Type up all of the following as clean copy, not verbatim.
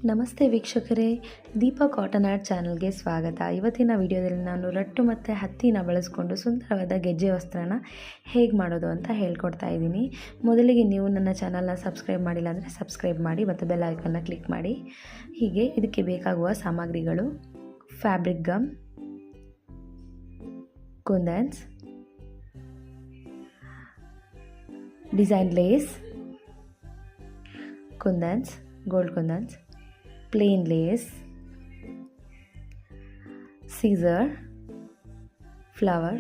ನಮಸ್ತೆ ವೀಕ್ಷಕರೇ, Deepa cotton art ಚಾನಲ್ಗೆ ಸ್ವಾಗತ. ಇವತ್ತಿನ ವಿಡಿಯೋದಲ್ಲಿ ನಾನು ರಟ್ಟು ಮತ್ತು ಹತ್ತಿನ ಬಳಸ್ಕೊಂಡು ಸುಂದರವಾದ ಗೆಜ್ಜೆ ವಸ್ತ್ರನ ಹೇಗೆ ಮಾಡೋದು ಅಂತ ಹೇಳ್ಕೊಡ್ತಾ ಇದ್ದೀನಿ. ಮೊದಲಿಗೆ ನೀವು ನನ್ನ ಚಾನಲ್ನ ಸಬ್ಸ್ಕ್ರೈಬ್ ಮಾಡಿಲ್ಲ ಅಂದರೆ ಸಬ್ಸ್ಕ್ರೈಬ್ ಮಾಡಿ ಮತ್ತು ಬೆಲ್ ಐಕನ್ನ ಕ್ಲಿಕ್ ಮಾಡಿ. ಹೀಗೆ ಇದಕ್ಕೆ ಬೇಕಾಗುವ ಸಾಮಗ್ರಿಗಳು: fabric gum, kundans, design lace, kundans, gold kundans, plain lace, scissor, flower,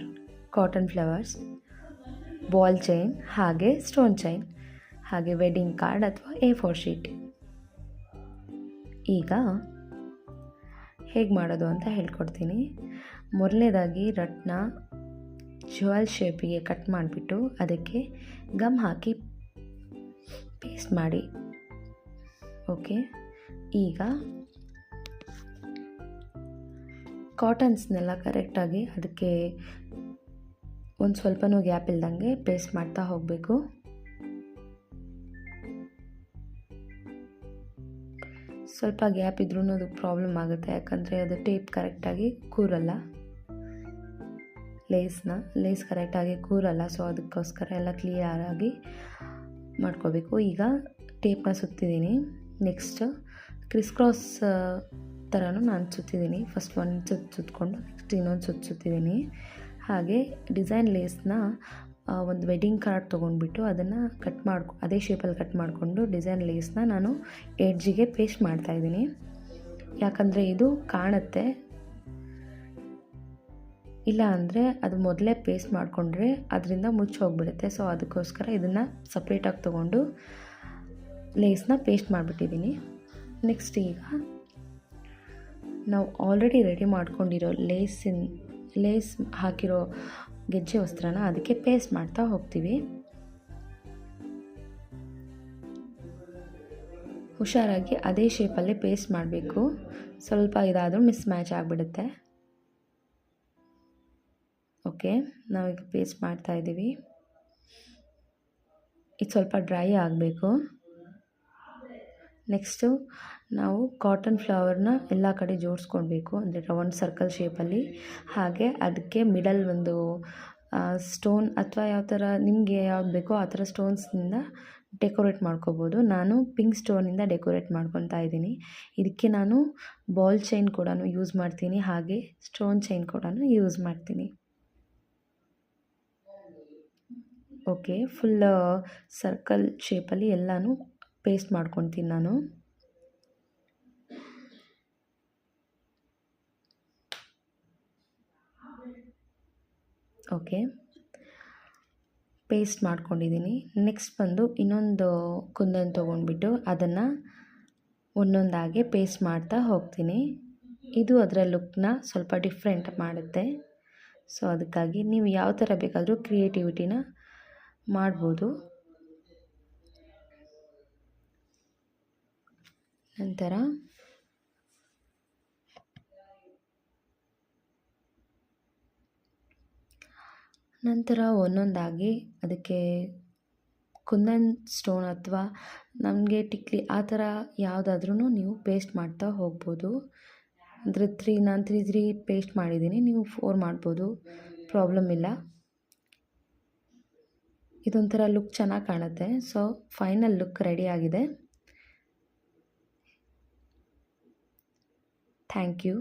cotton flowers, ball chain, ಹಾಗೆ ಸ್ಟೋನ್ ಚೈನ್, ಹಾಗೆ ವೆಡ್ಡಿಂಗ್ ಕಾರ್ಡ್ ಅಥವಾ A4 ಶೀಟ್. ಈಗ ಹೇಗೆ ಮಾಡೋದು ಅಂತ ಹೇಳ್ಕೊಡ್ತೀನಿ. ಮೊದಲನೇದಾಗಿ ರಟ್ನ ಜ್ಯುವೆಲ್ ಶೇಪಿಗೆ ಕಟ್ ಮಾಡಿಬಿಟ್ಟು ಅದಕ್ಕೆ ಗಮ್ ಹಾಕಿ ಪೇಸ್ಟ್ ಮಾಡಿ. ಓಕೆ, ಈಗ ಕಾಟನ್ಸ್ನೆಲ್ಲ ಕರೆಕ್ಟಾಗಿ ಅದಕ್ಕೆ ಒಂದು ಸ್ವಲ್ಪನೂ ಗ್ಯಾಪ್ ಇಲ್ದಂಗೆ ಪೇಸ್ಟ್ ಮಾಡ್ತಾ ಹೋಗಬೇಕು. ಸ್ವಲ್ಪ ಗ್ಯಾಪ್ ಇದ್ರೂ ಅದು ಪ್ರಾಬ್ಲಮ್ ಆಗುತ್ತೆ, ಯಾಕಂದರೆ ಅದು ಟೇಪ್ ಕರೆಕ್ಟಾಗಿ ಕೂರಲ್ಲ. ಲೇಸ್ ಕರೆಕ್ಟಾಗಿ ಕೂರಲ್ಲ, ಸೊ ಅದಕ್ಕೋಸ್ಕರ ಎಲ್ಲ ಕ್ಲಿಯರಾಗಿ ಮಾಡ್ಕೋಬೇಕು. ಈಗ ಟೇಪ್ನ ಸುತ್ತಿದ್ದೀನಿ. ನೆಕ್ಸ್ಟ್ ಕ್ರಿಸ್ ಕ್ರಾಸ್ ಥರನೂ ನಾನು ಸುತ್ತಿದ್ದೀನಿ. ಫಸ್ಟ್ ಒಂದು ಸುತ್ತಿಕೊಂಡು ನೆಕ್ಸ್ಟ್ ಇನ್ನೊಂದು ಸುತ್ತಿದ್ದೀನಿ. ಹಾಗೆ ಡಿಸೈನ್ ಲೇಸ್ನ ಒಂದು ವೆಡ್ಡಿಂಗ್ ಕಾರ್ಡ್ ತೊಗೊಂಡ್ಬಿಟ್ಟು ಅದನ್ನು ಅದೇ ಶೇಪಲ್ಲಿ ಕಟ್ ಮಾಡಿಕೊಂಡು ಡಿಸೈನ್ ಲೇಸ್ನ ನಾನು ಎಡ್ಜಿಗೆ ಪೇಸ್ಟ್ ಮಾಡ್ತಾಯಿದ್ದೀನಿ. ಯಾಕಂದರೆ ಇದು ಕಾಣುತ್ತೆ, ಇಲ್ಲ ಅಂದರೆ ಅದು ಮೊದಲೇ ಪೇಸ್ಟ್ ಮಾಡಿಕೊಂಡ್ರೆ ಅದರಿಂದ ಮುಚ್ಚಿ ಹೋಗಿಬಿಡುತ್ತೆ. ಸೊ ಅದಕ್ಕೋಸ್ಕರ ಇದನ್ನು ಸಪ್ರೇಟಾಗಿ ತೊಗೊಂಡು ಲೇಸ್ನ ಪೇಸ್ಟ್ ಮಾಡಿಬಿಟ್ಟಿದ್ದೀನಿ. ನೆಕ್ಸ್ಟ್ ಈಗ ನಾವು ಆಲ್ರೆಡಿ ರೆಡಿ ಮಾಡ್ಕೊಂಡಿರೋ ಲೇಸ್ ಹಾಕಿರೋ ಗೆಜ್ಜೆ ವಸ್ತ್ರನ ಅದಕ್ಕೆ ಪೇಸ್ಟ್ ಮಾಡ್ತಾ ಹೋಗ್ತೀವಿ. ಹುಷಾರಾಗಿ ಅದೇ ಶೇಪಲ್ಲೇ ಪೇಸ್ಟ್ ಮಾಡಬೇಕು. ಸ್ವಲ್ಪ ಇದಾದರೂ ಮಿಸ್ ಮ್ಯಾಚ್ ಆಗಿಬಿಡುತ್ತೆ. ಓಕೆ, ನಾವೀಗ ಪೇಸ್ಟ್ ಮಾಡ್ತಾಯಿದ್ದೀವಿ. ಇದು ಸ್ವಲ್ಪ ಡ್ರೈ ಆಗಬೇಕು. ನೆಕ್ಸ್ಟು ನಾವು ಕಾಟನ್ ಫ್ಲವರ್ನ ಎಲ್ಲ ಕಡೆ ಜೋಡಿಸ್ಕೊಳ್ಬೇಕು, ಅಂದರೆ ರೌಂಡ್ ಸರ್ಕಲ್ ಶೇಪಲ್ಲಿ. ಹಾಗೆ ಅದಕ್ಕೆ ಮಿಡಲ್ ಒಂದು ಸ್ಟೋನ್ ಅಥವಾ ಯಾವ ಥರ ನಿಮಗೆ ಯಾವ್ದು ಬೇಕೋ ಆ ಥರ ಸ್ಟೋನ್ಸ್ನಿಂದ ಡೆಕೋರೇಟ್ ಮಾಡ್ಕೋಬೋದು. ನಾನು ಪಿಂಕ್ ಸ್ಟೋನಿಂದ ಡೆಕೋರೇಟ್ ಮಾಡ್ಕೊತಾ ಇದ್ದೀನಿ. ಇದಕ್ಕೆ ನಾನು ಬಾಲ್ ಚೈನ್ ಕೂಡ ಯೂಸ್ ಮಾಡ್ತೀನಿ, ಹಾಗೆ ಸ್ಟೋನ್ ಚೈನ್ ಕೂಡ ಯೂಸ್ ಮಾಡ್ತೀನಿ. ಓಕೆ, ಫುಲ್ ಸರ್ಕಲ್ ಶೇಪಲ್ಲಿ ಎಲ್ಲನೂ ಪೇಸ್ಟ್ ಮಾಡ್ಕೊತೀನಿ ನಾನು. ಓಕೆ, ಪೇಸ್ಟ್ ಮಾಡ್ಕೊಂಡಿದ್ದೀನಿ. ನೆಕ್ಸ್ಟ್ ಬಂದು ಇನ್ನೊಂದು ಕುಂದನ್ ತೊಗೊಂಡ್ಬಿಟ್ಟು ಅದನ್ನು ಒಂದೊಂದಾಗಿ ಪೇಸ್ಟ್ ಮಾಡ್ತಾ ಹೋಗ್ತೀನಿ. ಇದು ಅದರ ಲುಕ್ನ ಸ್ವಲ್ಪ ಡಿಫ್ರೆಂಟ್ ಮಾಡುತ್ತೆ. ಸೊ ಅದಕ್ಕಾಗಿ ನೀವು ಯಾವ ಥರ ಬೇಕಾದರೂ ಕ್ರಿಯೇಟಿವಿಟಿನ ಮಾಡ್ಬೋದು. ನಂತರ ಒಂದೊಂದಾಗಿ ಅದಕ್ಕೆ ಕುಂದನ್ ಸ್ಟೋನ್ ಅಥವಾ ನಮಗೆ ಟಿಕ್ಲಿ ಆ ಥರ ಯಾವುದಾದ್ರೂ ನೀವು ಪೇಸ್ಟ್ ಮಾಡ್ತಾ ಹೋಗ್ಬೋದು. ಅಂದರೆ ನಾನು 3 ಪೇಸ್ಟ್ ಮಾಡಿದ್ದೀನಿ, ನೀವು 4 ಮಾಡ್ಬೋದು, ಪ್ರಾಬ್ಲಮ್ ಇಲ್ಲ. ಇದೊಂಥರ ಲುಕ್ ಚೆನ್ನಾಗಿ ಕಾಣುತ್ತೆ. ಸೊ ಫೈನಲ್ ಲುಕ್ ರೆಡಿಯಾಗಿದೆ. Thank you.